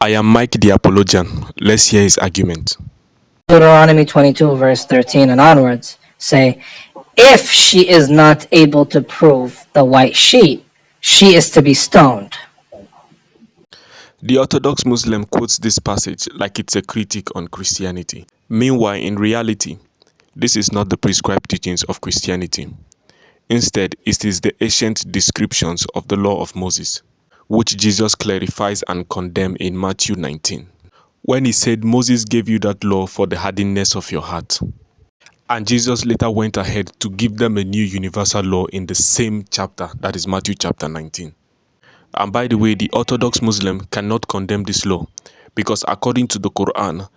I am Miketheapologian. Let's hear his argument. Deuteronomy 22 verse 13 and onwards say, if she is not able to prove the white sheet, she is to be stoned. The Orthodox Muslim quotes this passage like it's a critique on Christianity. Meanwhile, in reality, this is not the prescribed teachings of Christianity. Instead, it is the ancient descriptions of the law of Moses, which Jesus clarifies and condemns in Matthew 19, when he said Moses gave you that law for the hardness of your heart. And Jesus later went ahead to give them a new universal law in the same chapter, that is Matthew chapter 19. And by the way, the Orthodox Muslim cannot condemn this law because according to the Quran,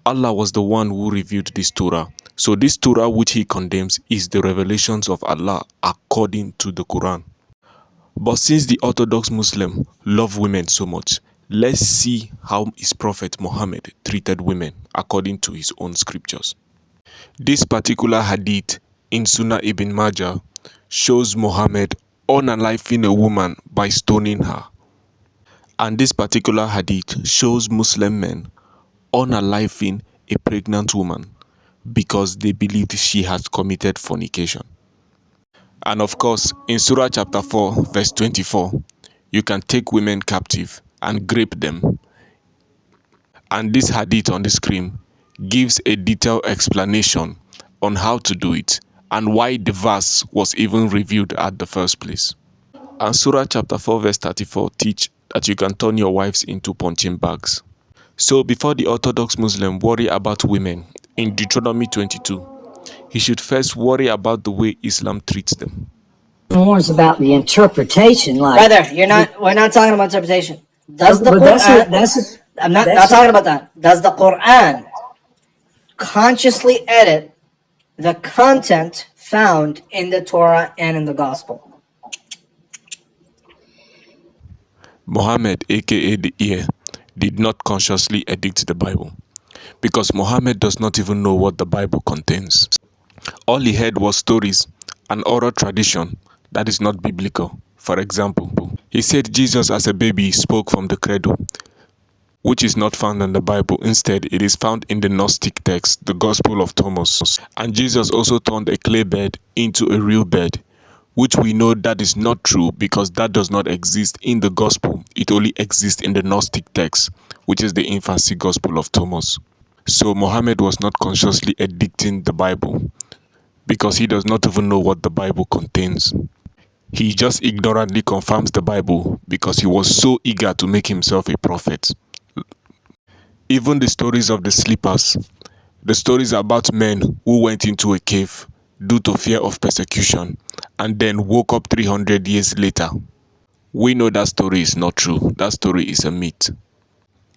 Allah was the one who revealed this Torah. So this Torah which he condemns is the revelations of Allah according to the Quran. But since the Orthodox Muslim love women so much, let's see how his Prophet Muhammad treated women according to his own scriptures. This particular hadith in Sunnah ibn Majah shows Muhammad unaliving a woman by stoning her. And this particular hadith shows Muslim men unaliving a pregnant woman because they believed she had committed fornication. And of course, in Surah chapter 4, verse 24, you can take women captive and grape them. And this hadith on the screen gives a detailed explanation on how to do it and why the verse was even revealed at the first place. And Surah chapter 4 verse 34 teach that you can turn your wives into punching bags. So before the Orthodox Muslim worry about women in Deuteronomy 22, he should first worry about the way Islam treats them. More is about the interpretation, like Brother, we're not talking about interpretation. Does the but Quran, I'm not talking about that. Does the Quran consciously edit the content found in the Torah and in the Gospel? Muhammad, aka the ear, did not consciously edit the Bible because Muhammad does not even know what the Bible contains. All he heard was stories and oral tradition that is not biblical. For example, he said Jesus as a baby spoke from the cradle, which is not found in the Bible. Instead, it is found in the Gnostic text, the Gospel of Thomas. And Jesus also turned a clay bed into a real bed, which we know that is not true because that does not exist in the Gospel. It only exists in the Gnostic text, which is the infancy Gospel of Thomas. So Muhammad was not consciously edicting the Bible because he does not even know what the Bible contains. He just ignorantly confirms the Bible because he was so eager to make himself a prophet. Even the stories of the sleepers, the stories about men who went into a cave due to fear of persecution and then woke up 300 years later, we know that story is not true. That story is a myth.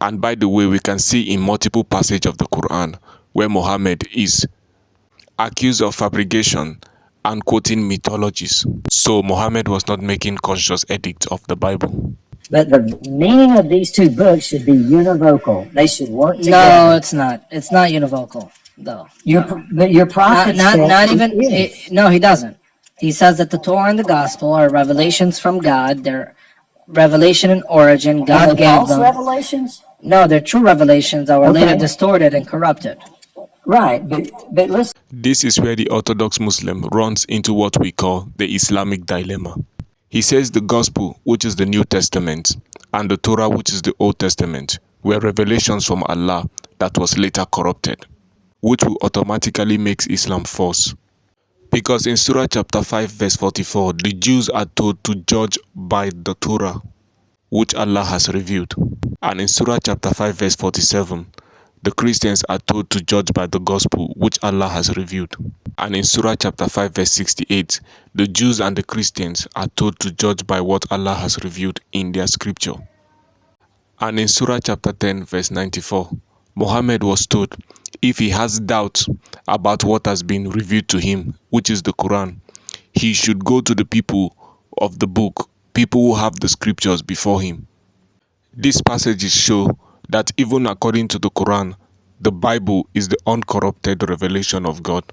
And by the way, we can see in multiple passages of the Quran where Muhammad is accused of fabrication and quoting mythologies. So Muhammad was not making conscious edict of the Bible. but the meaning of these two books should be univocal. They should work No, together. it's not. It's not univocal, though. Your prophet Not said even. it is. No, he doesn't. He says that the Torah and the Gospel are revelations from God. They're revelation and origin. Are God they gave false them. revelations? No, they're true revelations that were later Okay. distorted and corrupted. Right, but listen. This is where the Orthodox Muslim runs into what we call the Islamic dilemma. He says the Gospel, which is the New Testament, and the Torah, which is the Old Testament, were revelations from Allah that was later corrupted, which will automatically make Islam false. Because in Surah chapter 5 verse 44, the Jews are told to judge by the Torah, which Allah has revealed. And in Surah chapter 5 verse 47, the Christians are told to judge by the Gospel, which Allah has revealed. And in Surah chapter 5 verse 68, the Jews and the Christians are told to judge by what Allah has revealed in their scripture. And in Surah chapter 10 verse 94, Muhammad was told if he has doubt about what has been revealed to him, which is the Quran, he should go to the people of the book, people who have the scriptures before him. These passages show that even according to the Quran, the Bible is the uncorrupted revelation of God.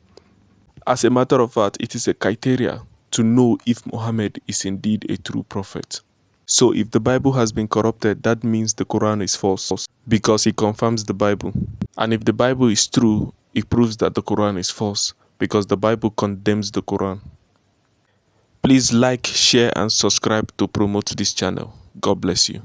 As a matter of fact, it is a criteria to know if Muhammad is indeed a true prophet. So if the Bible has been corrupted, that means the Quran is false because it confirms the Bible. And if the Bible is true, it proves that the Quran is false because the Bible condemns the Quran. Please like, share and subscribe to promote this channel. God bless you.